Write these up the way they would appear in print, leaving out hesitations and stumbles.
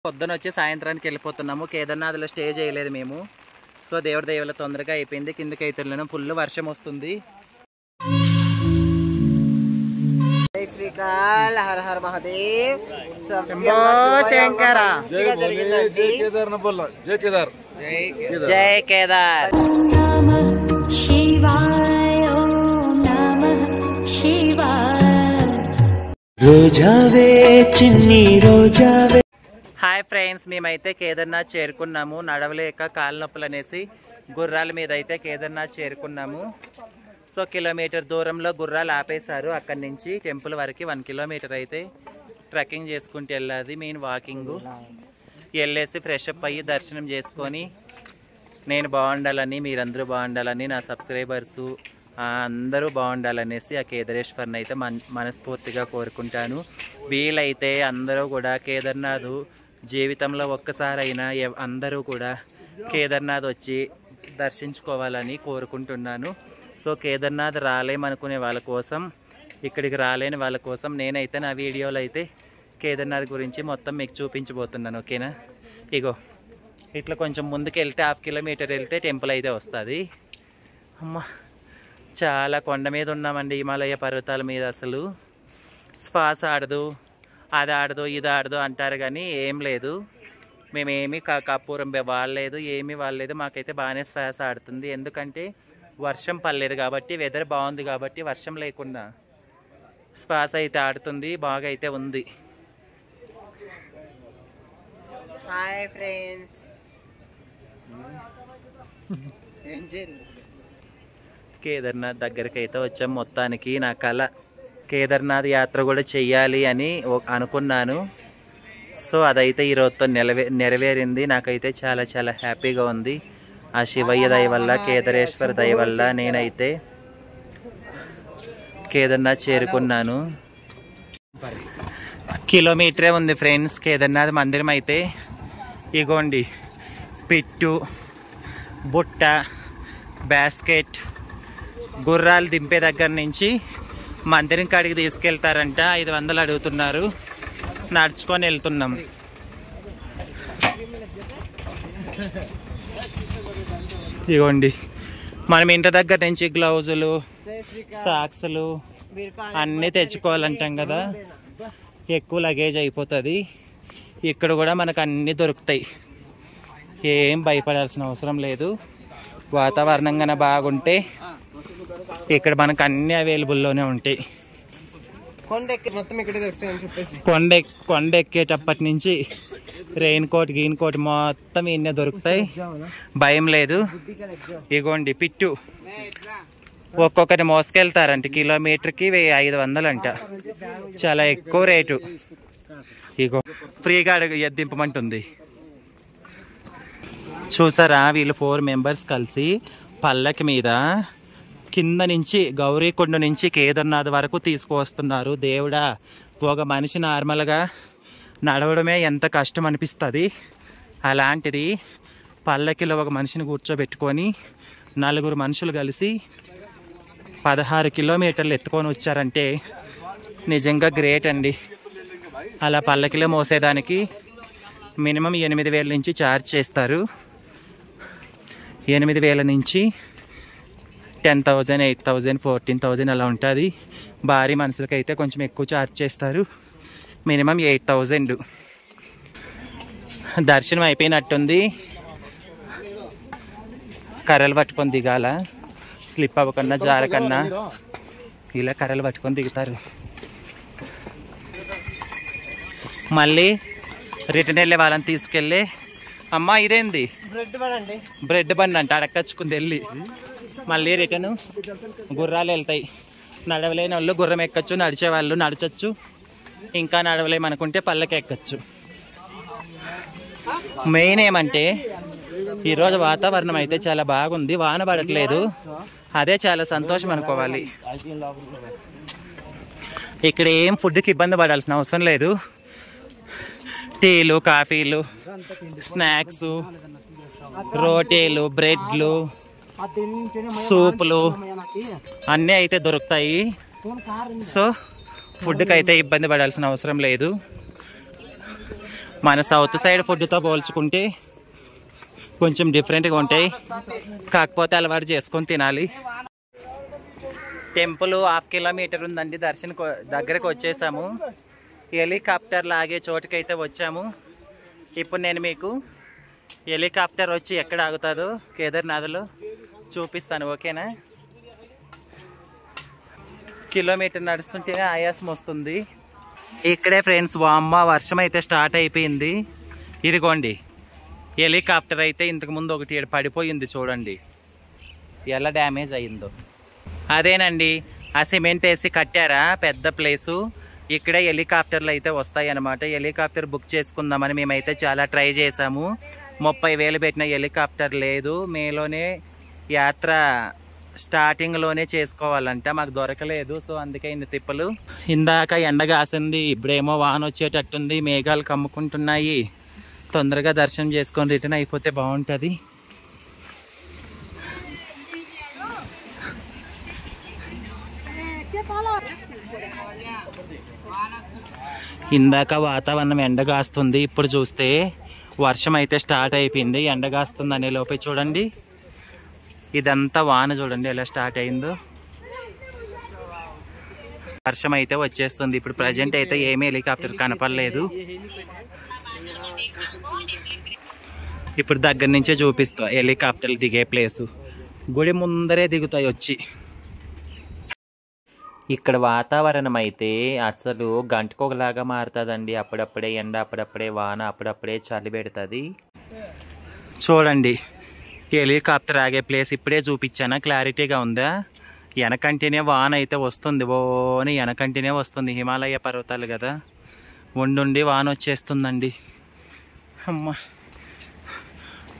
పొద్దున వచ్చి సాయంత్రానికి వెళ్ళిపోతున్నాము. కేదార్నాథ్లో స్టే చేయలేదు మేము. సో దేవుడి దయవల్ల తొందరగా అయిపోయింది. కిందకి అయితే ఫుల్ వర్షం వస్తుంది. జై శ్రీకాల్, హర హర మహాదేవ్, శంకర. జై కేదార్. రోజావే చిన్ని రోజావే. హాయ్ ఫ్రెండ్స్, మేమైతే కేదార్నాథ్ చేరుకున్నాము. నడవలేక కాళ్ళ నొప్పులు అనేసి గుర్రాల మీద అయితే కేదార్నాథ్ చేరుకున్నాము. సో కిలోమీటర్ దూరంలో గుర్రాలు ఆపేశారు. అక్కడి నుంచి టెంపుల్ వరకు 1 కిలోమీటర్ అయితే ట్రెక్కింగ్ చేసుకుంటూ వెళ్ళాలి. మెయిన్ వాకింగ్ వెళ్ళేసి ఫ్రెష్ అప్ అయ్యి దర్శనం చేసుకొని నేను బాగుండాలని, మీరందరూ బాగుండాలని, నా సబ్స్క్రైబర్సు అందరూ బాగుండాలనేసి ఆ కేదారేశ్వర్ని అయితే మనస్ఫూర్తిగా కోరుకుంటాను. వీలైతే అందరూ కూడా కేదార్నాథ్ జీవితంలో ఒక్కసారైనా అందరూ కూడా కేదార్నాథ్ వచ్చి దర్శించుకోవాలని కోరుకుంటున్నాను. సో కేదార్నాథ్ రాలేమనుకునే వాళ్ళ కోసం, ఇక్కడికి రాలేని వాళ్ళ కోసం నేనైతే నా వీడియోలో అయితే కేదార్నాథ్ గురించి మొత్తం మీకు చూపించబోతున్నాను. ఓకేనా? ఇగో ఇట్లా కొంచెం ముందుకు వెళ్తే 1/2 కిలోమీటర్ వెళ్తే టెంపుల్ అయితే వస్తుంది. అమ్మ, చాలా కొండ మీద ఉన్నామండి, హిమాలయ పర్వతాల మీద. అసలు శ్వాస ఆడదు, అది ఆడదు, ఇది ఆడదు అంటారు కానీ ఏం లేదు. మేమేమి కర్పూరం వాడలేదు, ఏమీ వాడలేదు. మాకైతే బాగానే శ్వాస ఆడుతుంది. ఎందుకంటే వర్షం పడలేదు కాబట్టి, వెదర్ బాగుంది కాబట్టి వర్షం లేకుండా శ్వాస అయితే ఆడుతుంది. బాగా అయితే ఉంది. హాయ్ ఫ్రెండ్స్, కేదార్నాథ్ దగ్గరికి అయితే వచ్చాం. మొత్తానికి నా కళ కేదార్నాథ్ యాత్ర కూడా చెయ్యాలి అని అనుకున్నాను. సో అదైతే ఈరోజుతో నెరవేరింది. నాకైతే చాలా చాలా హ్యాపీగా ఉంది. ఆ శివయ్య దయ వల్ల, కేదారేశ్వర దయ వల్ల నేనైతే కేదార్నాథ్ చేరుకున్నాను. కిలోమీటరే ఉంది ఫ్రెండ్స్ కేదార్నాథ్ మందిరం అయితే. ఇగోండి పిట్టు, బుట్ట, బాస్కెట్, గుర్రాలు దింపే దగ్గర నుంచి మందిరం కాడికి తీసుకెళ్తారంట. 500 అడుగుతున్నారు. నడుచుకొని వెళ్తున్నాం. ఇగోండి మనం ఇంటి దగ్గర నుంచి గ్లౌజులు, సాక్స్లు అన్నీ తెచ్చుకోవాలంటాం కదా, ఎక్కువ లగేజ్ అయిపోతుంది. ఇక్కడ కూడా మనకు అన్నీ దొరుకుతాయి, ఏం భయపడాల్సిన అవసరం లేదు. వాతావరణం కన్నా బాగుంటే ఇక్కడ మనకు అన్నీ అవైలబుల్లోనే ఉంటాయి. కొండ ఎక్కేటప్పటి నుంచి రెయిన్ కోట్, గీన్ కోట్ మొత్తం ఇన్నే దొరుకుతాయి, భయం లేదు. ఇగోండి పిట్టు ఒక్కొక్కటి మోసుకెళ్తారంట. కిలోమీటర్కి 500 అంట, చాలా ఎక్కువ రేటు. ఇగో ఫ్రీగా దింపమంటుంది. చూసారా, వీళ్ళు 4 మెంబర్స్ కలిసి పల్లకి మీద కింద నుంచి గౌరీకొండ నుంచి కేదార్నాథ్ వరకు తీసుకువస్తున్నారు. దేవుడా, ఒక మనిషి నార్మల్గా నడవడమే ఎంత కష్టం అనిపిస్తుంది. అలాంటిది పల్లకిలో ఒక మనిషిని కూర్చోబెట్టుకొని 4 మనుషులు కలిసి 16 కిలోమీటర్లు ఎత్తుకొని వచ్చారంటే నిజంగా గ్రేట్ అండి. అలా పల్లకిలో మోసేదానికి మినిమం 8,000 నుంచి ఛార్జ్ చేస్తారు. 8,000 నుంచి 10,000, 8,000, 14,000 అలా ఉంటుంది. భారీ మనుషులకైతే కొంచెం ఎక్కువ ఛార్జ్ చేస్తారు, మినిమం 8,000. దర్శనం అయిపోయినట్టుంది. కర్రలు పట్టుకొని దిగాల, స్లిప్ అవ్వకన్నా జారకన్నా ఇలా కర్రలు పట్టుకొని దిగుతారు. మళ్ళీ రిటర్న్ వెళ్ళే వాళ్ళని తీసుకెళ్ళి, అమ్మా ఇదేంది బ్రెడ్ బన్ అంట, అడక్కచ్చుకుంది వెళ్ళి మళ్ళీ రిటర్న్ గుర్రాలు వెళ్తాయి. నడవలేని వాళ్ళు గుర్రం ఎక్కచ్చు, నడిచే వాళ్ళు నడచచ్చు, ఇంకా నడవలేమనుకుంటే పల్లకి ఎక్కచ్చు. మెయిన్ ఏమంటే ఈరోజు వాతావరణం అయితే చాలా బాగుంది, వాన పడట్లేదు. అదే చాలా సంతోషం అనుకోవాలి. ఇక్కడ ఏం ఫుడ్కి ఇబ్బంది పడాల్సిన అవసరం లేదు. టీలు, కాఫీలు, స్నాక్స్, రోటీలు, బ్రెడ్లు, సూపులు అన్నీ అయితే దొరుకుతాయి. సో ఫుడ్కి అయితే ఇబ్బంది పడాల్సిన అవసరం లేదు. మన సౌత్ సైడ్ ఫుడ్తో పోల్చుకుంటే కొంచెం డిఫరెంట్గా ఉంటాయి, కాకపోతే అలవాటు చేసుకొని తినాలి. టెంపుల్ 1/2 కిలోమీటర్ ఉందండి. దగ్గరకు వచ్చేసాము. హెలికాప్టర్ లాగే చోటుకైతే వచ్చాము. ఇప్పుడు నేను మీకు హెలికాప్టర్ వచ్చి ఎక్కడ ఆగుతుందో కేదార్నాథ్లో చూపిస్తాను, ఓకేనా? కిలోమీటర్ నడుస్తుంటేనే ఆయాసం వస్తుంది. ఇక్కడే ఫ్రెండ్స్ వామ్మ వర్షం అయితే స్టార్ట్ అయిపోయింది. ఇదిగోండి హెలికాప్టర్ అయితే ఇంతకుముందు ఒకటి పడిపోయింది, చూడండి ఎలా డ్యామేజ్ అయిందో. అదేనండి ఆ సిమెంట్ వేసి కట్టారా పెద్ద ప్లేసు, ఇక్కడే హెలికాప్టర్లు అయితే వస్తాయి అన్నమాట. హెలికాప్టర్ బుక్ చేసుకుందామని మేమైతే చాలా ట్రై చేసాము. 30,000 పెట్టిన హెలికాప్టర్ లేదు. మేలోనే యాత్ర స్టార్టింగ్లోనే చేసుకోవాలంట, మాకు దొరకలేదు. సో అందుకే ఇన్ని తిప్పలు. ఇందాక ఎండ కాసింది, ఇప్పుడేమో వాన వచ్చేటట్టుంది, మేఘాలు కమ్ముకుంటున్నాయి. తొందరగా దర్శనం చేసుకొని రిటర్న్ అయిపోతే బాగుంటుంది. ఇందాక వాతావరణం ఎండగాస్తుంది, ఇప్పుడు చూస్తే వర్షం అయితే స్టార్ట్ అయిపోయింది. ఎండగాస్తుంది అనే లోపే చూడండి ఇదంతా వాన, చూడండి ఎలా స్టార్ట్ అయిందో. వర్షం అయితే వచ్చేస్తుంది. ఇప్పుడు ప్రజెంట్ అయితే ఏమీ హెలికాప్టర్ కనపడలేదు. ఇప్పుడు దగ్గర నుంచే చూపిస్తా హెలికాప్టర్లు దిగే ప్లేసు. గుడి ముందరే దిగుతాయి వచ్చి. ఇక్కడ వాతావరణం అయితే అసలు గంటకొకలాగా మారుతుందండి. అప్పుడప్పుడే ఎండ, అప్పుడప్పుడే వాన, అప్పుడప్పుడే చలి పెడుతుంది. చూడండి హెలికాప్టర్ ఆగే ప్లేస్ ఇప్పుడే చూపించానా, క్లారిటీగా ఉందా? వెనకంటేనే వాన అయితే వస్తుంది, ఓని వెనకంటేనే వస్తుంది. హిమాలయ పర్వతాలు కదా, ఉండి వాన వచ్చేస్తుందండి. అమ్మ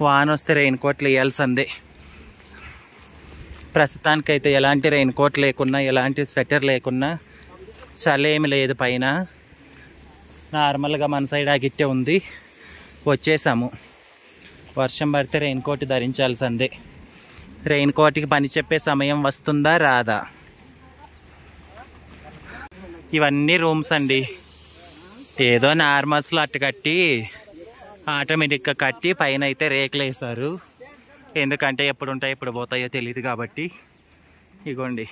వాన వస్తే రెయిన్ కోట్లు వేయాల్సిందే. ప్రస్తుతానికైతే ఎలాంటి రెయిన్ కోట్ లేకున్నా, ఎలాంటి స్వెటర్ లేకున్నా, చలి ఏమి లేదు పైన. నార్మల్గా మన సైడ్ ఆగిట్టే ఉంది. వచ్చేసాము. వర్షం పడితే రెయిన్ కోట్ ధరించాల్సిందే. రెయిన్ కోట్కి పని చెప్పే సమయం వస్తుందా రాదా? ఇవన్నీ రూమ్స్ అండి. ఏదో నార్మల్స్లో అట్టు కట్టి ఆటోమేటిక్గా కట్టి పైన అయితే రేకులు వేసారు. ఎందుకంటే ఎప్పుడు ఉంటాయో ఎప్పుడు పోతాయో తెలియదు కాబట్టి. ఇగోండి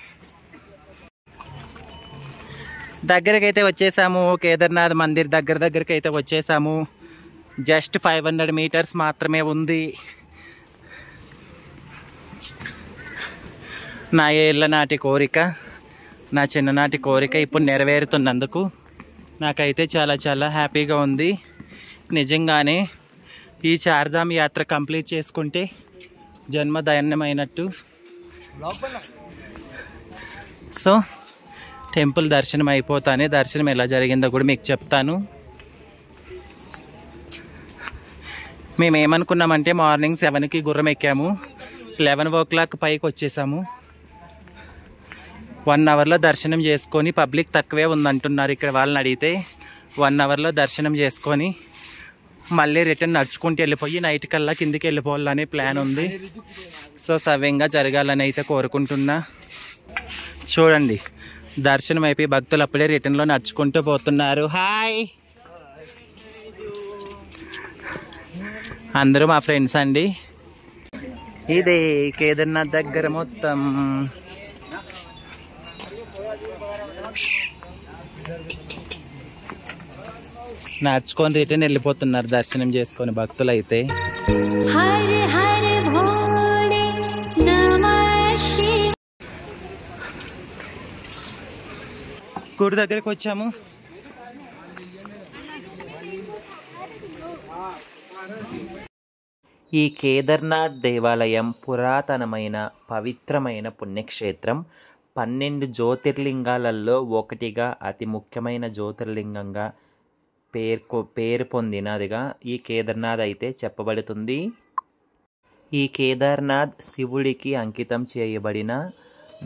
దగ్గరకైతే వచ్చేసాము. కేదార్నాథ్ మందిర్ దగ్గరికి అయితే వచ్చేసాము. జస్ట్ 500 మీటర్స్ మాత్రమే ఉంది. నా ఏళ్ళ నాటి కోరిక, నా చిన్ననాటి కోరిక ఇప్పుడు నెరవేరుతున్నందుకు నాకైతే చాలా చాలా హ్యాపీగా ఉంది. నిజంగానే ఈ చార్ధామ్ యాత్ర కంప్లీట్ చేసుకుంటే జన్మ ధన్యమైనట్టు. సో టెంపుల్ దర్శనం అయిపోతానే దర్శనం ఎలా జరిగిందో కూడా మీకు చెప్తాను. మేము ఏమనుకున్నామంటే మార్నింగ్ 7కి గుర్రం ఎక్కాము, 11 పైకి వచ్చేసాము. 1 అవర్లో దర్శనం చేసుకొని, పబ్లిక్ తక్కువే ఉందంటున్నారు ఇక్కడ వాళ్ళని అడిగితే, 1 అవర్లో దర్శనం చేసుకొని మళ్ళీ రిటర్న్ నడుచుకుంటూ వెళ్ళిపోయి నైట్ కల్లా కిందికి వెళ్ళిపోవాలనే ప్లాన్ ఉంది. సో సవ్యంగా జరగాలని అయితే కోరుకుంటున్నా. చూడండి దర్శనం అయిపోయి భక్తులు అప్పుడే రిటర్న్లో నడుచుకుంటూ పోతున్నారు. హాయ్, అందరూ మా ఫ్రెండ్స్ అండి. ఇదే కేదార్నాథ్ దగ్గర మొత్తం నడుచుకొని రిటర్న్ వెళ్ళిపోతున్నారు దర్శనం చేసుకొని భక్తులు అయితే. గుడి దగ్గరికి వచ్చాము. ఈ కేదార్నాథ్ దేవాలయం పురాతనమైన పవిత్రమైన పుణ్యక్షేత్రం. 12 జ్యోతిర్లింగాలలో ఒకటిగా, అతి ముఖ్యమైన జ్యోతిర్లింగంగా పేరు పొందినదిగా ఈ కేదార్నాథ్ అయితే చెప్పబడుతుంది. ఈ కేదార్నాథ్ శివుడికి అంకితం చేయబడిన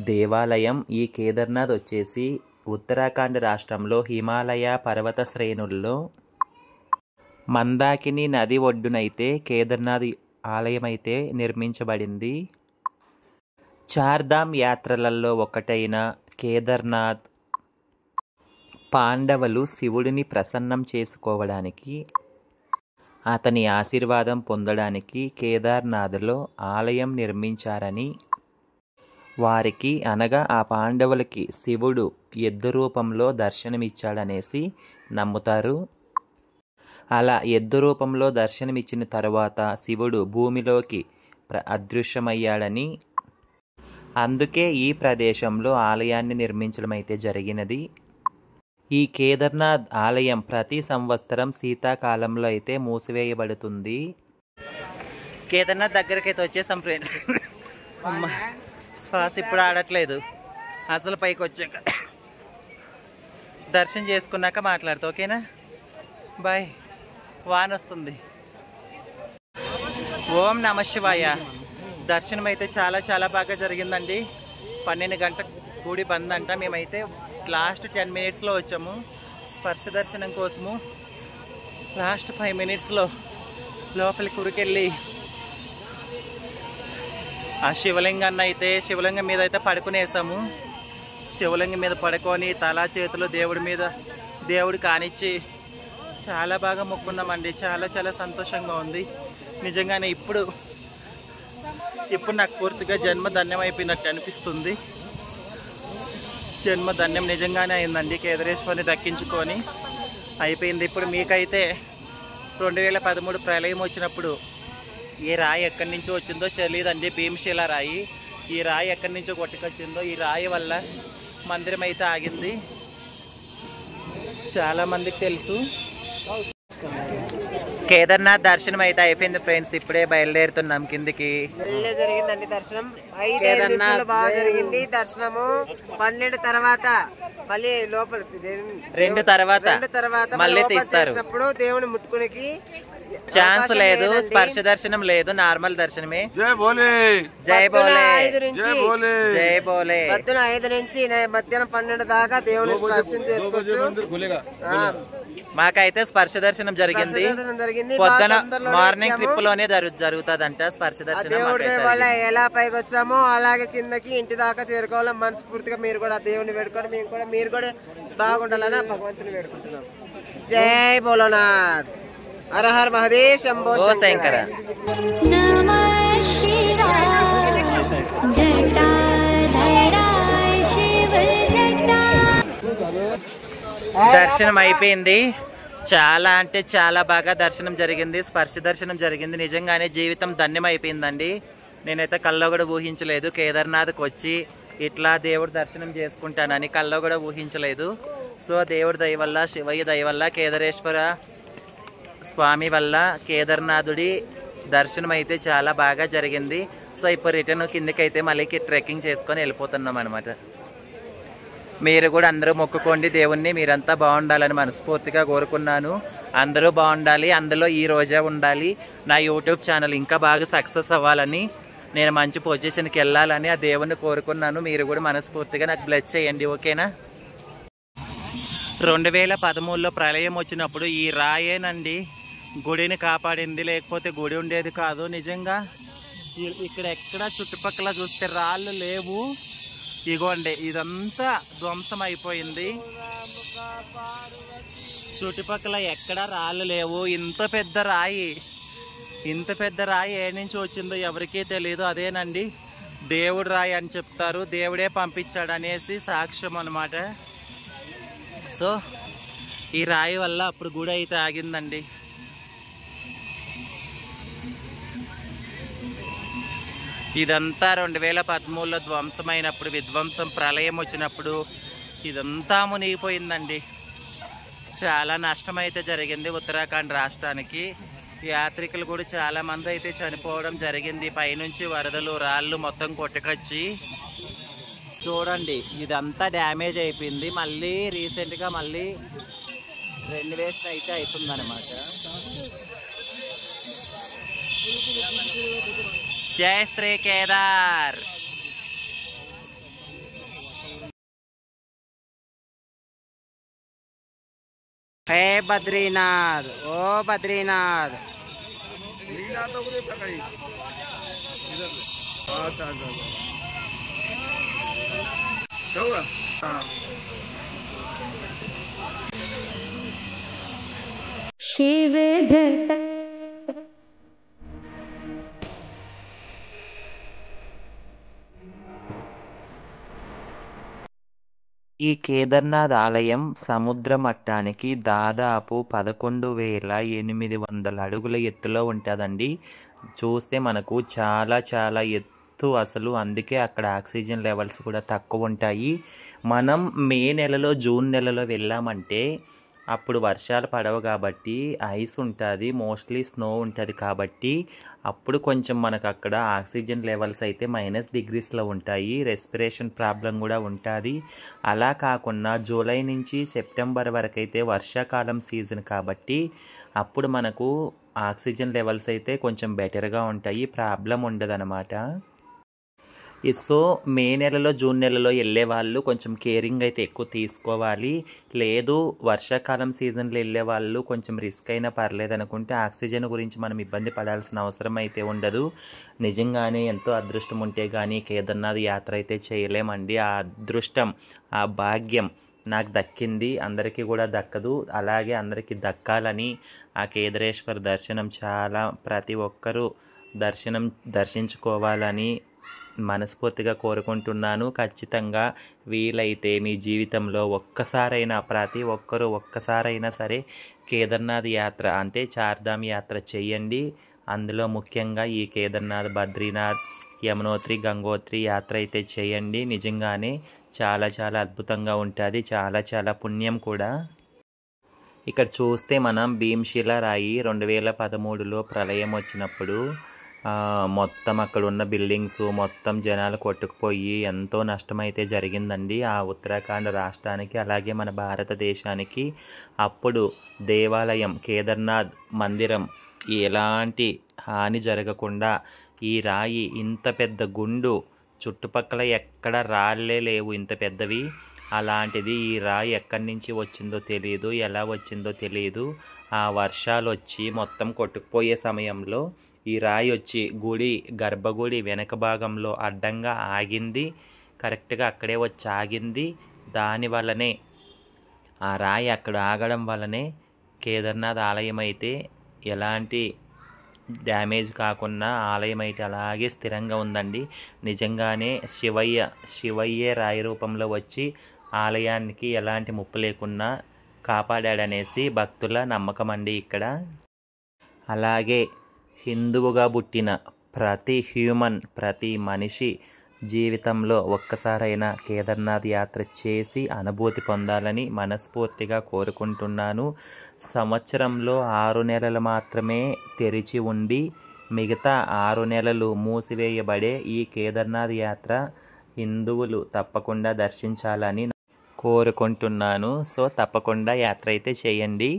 దేవాలయం. ఈ కేదార్నాథ్ వచ్చేసి ఉత్తరాఖండ్ రాష్ట్రంలో హిమాలయ పర్వత శ్రేణుల్లో మందాకిని నది ఒడ్డునైతే కేదార్నాథ్ ఆలయం అయితే నిర్మించబడింది. చార్ధామ్ యాత్రలలో ఒకటైన కేదార్నాథ్ పాండవులు శివుడిని ప్రసన్నం చేసుకోవడానికి అతని ఆశీర్వాదం పొందడానికి కేదార్నాథ్లో ఆలయం నిర్మించారని, వారికి అనగా ఆ పాండవులకి శివుడు ఎద్దు రూపంలో దర్శనమిచ్చాడనేసి నమ్ముతారు. అలా ఎద్దు రూపంలో దర్శనమిచ్చిన తరువాత శివుడు భూమిలోకి అదృశ్యమయ్యాడని, అందుకే ఈ ప్రదేశంలో ఆలయాన్ని నిర్మించడం అయితే జరిగినది. ఈ కేదార్నాథ్ ఆలయం ప్రతి సంవత్సరం శీతాకాలంలో అయితే మూసివేయబడుతుంది. కేదార్నాథ్ దగ్గరికి అయితే వచ్చేసాం ఫ్రెండ్స్. శ్వాస ఇప్పుడు ఆడట్లేదు, అసలు పైకి వచ్చాక దర్శనం చేసుకున్నాక మాట్లాడతా, ఓకేనా? బాయ్. వాన వస్తుంది. ఓం నమ శివాయ. దర్శనం అయితే చాలా బాగా జరిగిందండి. 12 గంటల గుడి బంద్ అంట. మేమైతే లాస్ట్ 10 మినిట్స్లో వచ్చాము స్పర్శ దర్శనం కోసము. లాస్ట్ 5 మినిట్స్లో లోపలికి ఉరికెళ్ళి ఆ శివలింగాన్ని అయితే శివలింగం మీద అయితే పడుకునేసాము. శివలింగం మీద పడుకొని తలా చేతులు దేవుడు కానిచ్చి చాలా బాగా మొక్కున్నామండి. చాలా సంతోషంగా ఉంది నిజంగానే. ఇప్పుడు నాకు పూర్తిగా జన్మ ధన్యం అయిపోయినట్టు అనిపిస్తుంది. జన్మ ధన్యం నిజంగానే అయిందండి. కేదారేశ్వరిని దక్కించుకొని అయిపోయింది. ఇప్పుడు మీకైతే 2013 ప్రళయం వచ్చినప్పుడు ఈ రాయి ఎక్కడి నుంచో వచ్చిందో తెలియదండి. భీమశిల రాయి. ఈ రాయి ఎక్కడి నుంచో కొట్టుకొచ్చిందో, ఈ రాయి వల్ల మందిరం అయితే ఆగింది. చాలామందికి తెలుసు. కేదార్నాథ్ దర్శనం అయితే అయిపోయింది ఫ్రెండ్స్. ఇప్పుడే బయలుదేరుతున్నాం కిందికి. జరిగిందండి దర్శనం. 5 బాగా జరిగింది దర్శనము. 12 తర్వాత మళ్ళీ లోపల 2 తర్వాత మళ్ళీ తీస్తారు. దేవుని ముట్టుకునికి ఛాన్స్ లేదు. స్పర్శ దర్శనం లేదు, నార్మల్ దర్శనమే. జై బోలే. పొద్దున 5 నుంచి మధ్యాహ్నం 12 దాకా దేవుని దర్శనం చేసుకోవచ్చు. మాకైతే స్పర్శ దర్శనం జరిగింది. పొద్దున మార్నింగ్ ట్రిప్ లోనే జరుగుతుందంట స్పర్శ దర్శనం. దేవుడి వల్ల ఎలా పైకి వచ్చామో అలాగే కిందకి ఇంటి దాకా చేరుకోవాలని మనస్ఫూర్తిగా మీరు కూడా దేవుని వేడుకొని మీరు కూడా బాగుండాలని భగవంతుని వేడుకుంటున్నాం. జై భోలోనాథ్. హర హర మహాదేవ్. శంభో శంకర. దర్శనం అయిపోయింది. చాలా బాగా దర్శనం జరిగింది. స్పర్శ దర్శనం జరిగింది. నిజంగానే జీవితం ధన్యం అయిపోయిందండి. నేనైతే కల్లో కూడా ఊహించలేదు కేదార్నాథ్కి వచ్చి ఇట్లా దేవుడు దర్శనం చేసుకుంటానని కల్లో కూడా ఊహించలేదు. సో దేవుడి దయ వల్ల, శివయ్య దయ వల్ల, కేదారేశ్వర స్వామి వల్ల కేదార్నాథుడి దర్శనం అయితే చాలా బాగా జరిగింది. సో ఇప్పుడు రిటర్న్ కిందకైతే మళ్ళీ ట్రెక్కింగ్ చేసుకొని వెళ్ళిపోతున్నాం అనమాట. మీరు కూడా అందరూ మొక్కుకోండి దేవుణ్ణి. మీరంతా బాగుండాలని మనస్ఫూర్తిగా కోరుకున్నాను. అందరూ బాగుండాలి, అందులో ఈ రోజే ఉండాలి. నా యూట్యూబ్ ఛానల్ ఇంకా బాగా సక్సెస్ అవ్వాలని, నేను మంచి పొజిషన్కి వెళ్ళాలని ఆ దేవుణ్ణి కోరుకున్నాను. మీరు కూడా మనస్ఫూర్తిగా నాకు బ్లెస్ చేయండి, ఓకేనా? 2013లో ప్రళయం వచ్చినప్పుడు ఈ రాయేనండి గుడిని కాపాడింది. లేకపోతే గుడి ఉండేది కాదు. నిజంగా ఇక్కడ ఎక్కడ చుట్టుపక్కల చూస్తే రాళ్ళు లేవు. ఇగోండి ఇదంతా ధ్వంసం అయిపోయింది. చుట్టుపక్కల ఎక్కడ రాళ్ళు లేవు. ఇంత పెద్ద రాయి ఏ నుంచి వచ్చిందో ఎవరికీ తెలియదు. అదేనండి దేవుడు రాయి అని చెప్తారు. దేవుడే పంపించాడు అనేసి సాక్ష్యం అన్నమాట. సో ఈ రాయి వల్ల అప్పుడు గుడి అయితే ఆగిందండి. ఇదంతా 2013లో ధ్వంసమైనప్పుడు, విధ్వంసం ప్రళయం వచ్చినప్పుడు ఇదంతా మునిగిపోయిందండి. చాలా నష్టం అయితే జరిగింది ఉత్తరాఖండ్ రాష్ట్రానికి. యాత్రికులు కూడా చాలా మంది అయితే చనిపోవడం జరిగింది. పైనుంచి వరదలు, రాళ్ళు మొత్తం కొట్టుకొచ్చి చూడండి ఇదంతా డ్యామేజ్ అయిపోయింది. మళ్ళీ రీసెంట్గా మళ్ళీ రెన్యువేషన్ అయితే అవుతుందన్నమాట. జై శ్రీ కేదార్. హే బద్రీనాథ్, ఓ బద్రీనాథ్. शिव घट ఈ కేదార్నాథ్ ఆలయం సముద్ర మట్టానికి దాదాపు 11,800 అడుగుల ఎత్తులో ఉంటుందండి. చూస్తే మనకు చాలా చాలా ఎత్తు అసలు. అందుకే అక్కడ ఆక్సిజన్ లెవెల్స్ కూడా తక్కువ ఉంటాయి. మనం మే నెలలో జూన్ నెలలో వెళ్ళామంటే అప్పుడు వర్షాలు పడవు కాబట్టి ఐస్ ఉంటుంది, మోస్ట్లీ స్నో ఉంటుంది కాబట్టి అప్పుడు కొంచెం మనకు అక్కడ ఆక్సిజన్ లెవెల్స్ అయితే -డిగ్రీస్లో ఉంటాయి. రెస్పిరేషన్ ప్రాబ్లం కూడా ఉంటుంది. అలా కాకుండా జూలై నుంచి సెప్టెంబర్ వరకు అయితే వర్షాకాలం సీజన్ కాబట్టి అప్పుడు మనకు ఆక్సిజన్ లెవెల్స్ అయితే కొంచెం బెటర్గా ఉంటాయి, ప్రాబ్లం ఉండదన్నమాట. సో మే నెలలో జూన్ నెలలో వెళ్ళే వాళ్ళు కొంచెం కేరింగ్ అయితే ఎక్కువ తీసుకోవాలి. లేదు వర్షాకాలం సీజన్లో వెళ్ళే వాళ్ళు కొంచెం రిస్క్ అయినా పర్లేదు అనుకుంటే ఆక్సిజన్ గురించి మనం ఇబ్బంది పడాల్సిన అవసరం అయితే ఉండదు. నిజంగానే ఎంతో అదృష్టం ఉంటే కానీ కేదార్నాథ్ యాత్ర అయితే చేయలేమండి. ఆ అదృష్టం, ఆ భాగ్యం నాకు దక్కింది, అందరికీ కూడా దక్కదు. అలాగే అందరికీ దక్కాలని ఆ కేదారేశ్వర దర్శనం చాలా ప్రతి ఒక్కరూ దర్శించుకోవాలని మనస్ఫూర్తిగా కోరుకుంటున్నాను. ఖచ్చితంగా వీలైతే మీ జీవితంలో ఒక్కసారైనా ప్రతి ఒక్కరూ ఒక్కసారైనా సరే కేదార్నాథ్ యాత్ర అంటే చార్ధామ్ యాత్ర చేయండి. అందులో ముఖ్యంగా ఈ కేదార్నాథ్, బద్రీనాథ్, యమునోత్రి, గంగోత్రి యాత్ర అయితే చేయండి. నిజంగానే చాలా చాలా అద్భుతంగా ఉంటుంది, చాలా చాలా పుణ్యం కూడా. ఇక్కడ చూస్తే మనం భీమ్శిలా రాయి 2013లో ప్రళయం వచ్చినప్పుడు మొత్తం అక్కడ ఉన్న బిల్డింగ్స్ మొత్తం జనాలు కొట్టుకుపోయి ఎంతో నష్టమైతే జరిగిందండి ఆ ఉత్తరాఖండ్ రాష్ట్రానికి, అలాగే మన భారతదేశానికి. అప్పుడు దేవాలయం కేదార్నాథ్ మందిరం ఎలాంటి హాని జరగకుండా ఈ రాయి ఇంత పెద్ద గుండు, చుట్టుపక్కల ఎక్కడ రాళ్ళే లేవు ఇంత పెద్దవి, అలాంటిది ఈ రాయి ఎక్కడి నుంచి వచ్చిందో తెలియదు, ఎలా వచ్చిందో తెలియదు. ఆ వర్షాలు వచ్చి మొత్తం కొట్టుకుపోయే సమయంలో ఈ రాయి వచ్చి గర్భగుడి వెనక భాగంలో అడ్డంగా ఆగింది. కరెక్ట్గా అక్కడే వచ్చి ఆగింది. దానివల్లనే ఆ రాయి అక్కడ ఆగడం వల్లనే కేదార్నాథ్ ఆలయం అయితే ఎలాంటి డ్యామేజ్ కాకుండా ఆలయం అయితే అలాగే స్థిరంగా ఉందండి. నిజంగానే శివయ్యే రాయి రూపంలో వచ్చి ఆలయానికి ఎలాంటి ముప్పు లేకుండా కాపాడాడనేసి భక్తుల నమ్మకం అండి ఇక్కడ. అలాగే హిందువుగా పుట్టిన ప్రతి మనిషి జీవితంలో ఒక్కసారైనా కేదార్నాథ్ యాత్ర చేసి అనుభూతి పొందాలని మనస్ఫూర్తిగా కోరుకుంటున్నాను. సంవత్సరంలో 6 నెలలు మాత్రమే తెరిచి ఉండి మిగతా 6 నెలలు మూసివేయబడే ఈ కేదార్నాథ్ యాత్ర హిందువులు తప్పకుండా దర్శించాలని కోరుకుంటున్నాను. సో తప్పకుండా యాత్ర అయితే చేయండి.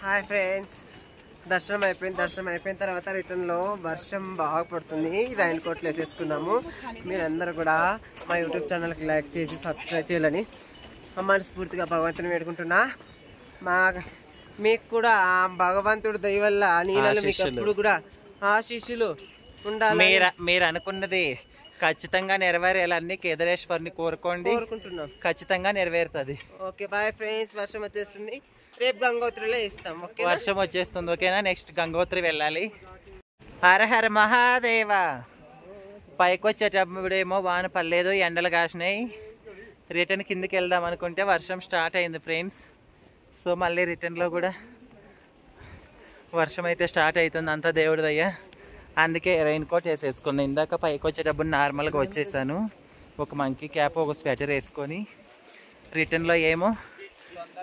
హాయ్ ఫ్రెండ్స్, దర్శనం అయిపోయిన తర్వాత రిటర్న్లో వర్షం బాగా పడుతుంది. రైన్ కోట్లు వేసేసుకున్నాము. మీరందరూ కూడా మా యూట్యూబ్ ఛానల్కి లైక్ చేసి సబ్స్క్రైబ్ చేయాలని మనస్ఫూర్తిగా భగవంతుని వేడుకుంటున్నా. మీకు కూడా భగవంతుడు దయ వల్ల నీళ్ళలో మీకు ఎప్పుడు కూడా ఆశీస్సులు ఉండాలి. మీరు అనుకున్నది ఖచ్చితంగా నెరవేరాలని కేదారేశ్వరుని కోరుకుంటున్నాం. ఖచ్చితంగా నెరవేరుతుంది. Okay bye friends. వర్షం వచ్చేస్తుంది, రేపు గంగోత్రిలో ఇస్తాం. ఓకే, వర్షం వచ్చేస్తుంది. ఓకేనా, నెక్స్ట్ గంగోత్రి వెళ్ళాలి. హర హర మహాదేవ. పైకి వచ్చేటప్పుడేమో వాన పర్లేదు, ఎండలు కాసినాయి. రిటర్న్ కిందికి వెళ్దాం అనుకుంటే వర్షం స్టార్ట్ అయింది ఫ్రెండ్స్. సో మళ్ళీ రిటర్న్లో కూడా వర్షం అయితే స్టార్ట్ అవుతుంది. అంతా దేవుడిదయ్యా. అందుకే రెయిన్ కోట్ వేసేసుకున్నాను. ఇందాక పైకి వచ్చేటప్పుడు నార్మల్గా వచ్చేసాను. ఒక మంకీ క్యాప్, ఒక స్వెటర్ వేసుకొని రిటర్న్లో ఏమో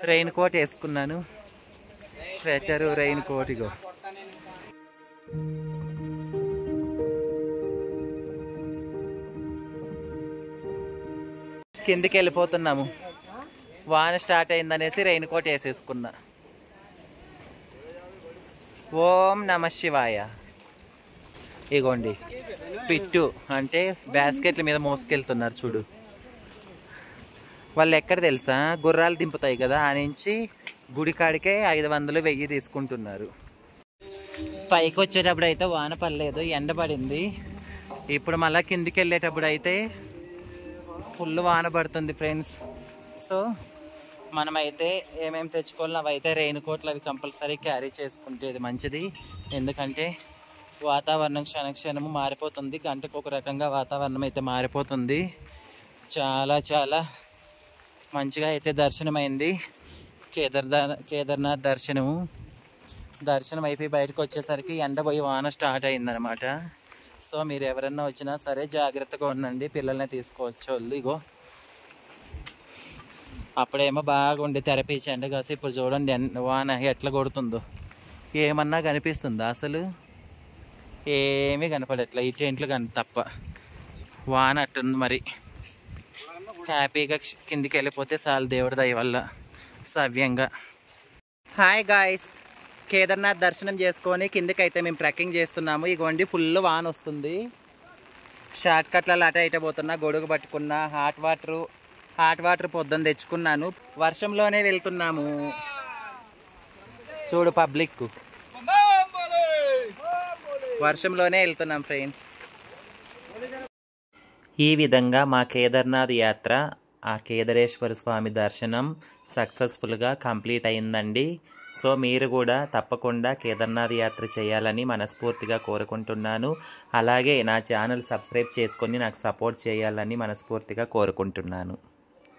రెయిన్ కోట్ వేసుకున్నాను. Sweater, rain coat. ఇగో కిందికి వెళ్ళిపోతున్నాము. వాన స్టార్ట్ అయిందనేసి రెయిన్ కోట్ వేసేసుకున్నా. ఓం నమ శివాయ. ఇగోండి పిట్టు అంటే బాస్కెట్ల మీద మోసుకెళ్తున్నారు చూడు. వాళ్ళు ఎక్కడ తెలుసా, గుర్రాలు దింపుతాయి కదా, ఆ నుంచి గుడికాడికే 500, 1000 తీసుకుంటున్నారు. పైకి వచ్చేటప్పుడు అయితే వాన పడలేదు, ఎండ పడింది. ఇప్పుడు మళ్ళీ కిందికి వెళ్ళేటప్పుడు అయితే ఫుల్ వాన పడుతుంది ఫ్రెండ్స్. సో మనమైతే ఏమేమి తెచ్చుకోవాలి, అవైతే రెయిన్ కోట్లు అవి కంపల్సరీ క్యారీ చేసుకుంటే మంచిది. ఎందుకంటే వాతావరణం క్షణక్షణము మారిపోతుంది. గంటకు ఒక రకంగా వాతావరణం అయితే మారిపోతుంది. చాలా చాలా మంచిగా అయితే దర్శనమైంది. కేదార్నాథ్ దర్శనం అయిపోయి బయటకు వచ్చేసరికి ఎండ పోయి వాన స్టార్ట్ అయిందనమాట. సో మీరు ఎవరన్నా వచ్చినా సరే జాగ్రత్తగా ఉండండి, పిల్లల్ని తీసుకోవచ్చు వాళ్ళు. ఇగో అప్పుడేమో బాగా ఉండే థెరపీ ఎండ కాసి ఇప్పుడు చూడండి వాన ఎట్లా కొడుతుందో. ఏమన్నా కనిపిస్తుందా అసలు? ఏమీ కనపడట్లే, ఈ టెంట్లు తప్ప. వాన అట్టుంది మరి. హ్యాపీగా కిందికి వెళ్ళిపోతే చాలు దేవుడి దయ వల్ల సవ్యంగా. హాయ్ గాయ్స్, కేదార్నాథ్ దర్శనం చేసుకొని కిందకైతే మేము ట్రెక్కింగ్ చేస్తున్నాము. ఇగోండి ఫుల్ వాన వస్తుంది. షార్ట్ కట్లలో అట ఇట పోతున్నా, గొడుగు పట్టుకున్నా. హాట్ వాటర్ పొద్దున్న తెచ్చుకున్నాను. వర్షంలోనే వెళ్తున్నాము. చూడు పబ్లిక్, వర్షంలోనే వెళ్తున్నాం ఫ్రెండ్స్. ఈ విధంగా మా కేదార్నాథ్ యాత్ర, ఆ కేదారేశ్వర స్వామి దర్శనం సక్సెస్ఫుల్గా కంప్లీట్ అయిందండి. సో మీరు కూడా తప్పకుండా కేదార్నాథ్ యాత్ర చేయాలని మనస్ఫూర్తిగా కోరుకుంటున్నాను. అలాగే నా ఛానల్ సబ్స్క్రైబ్ చేసుకొని నాకు సపోర్ట్ చేయాలని మనస్ఫూర్తిగా కోరుకుంటున్నాను.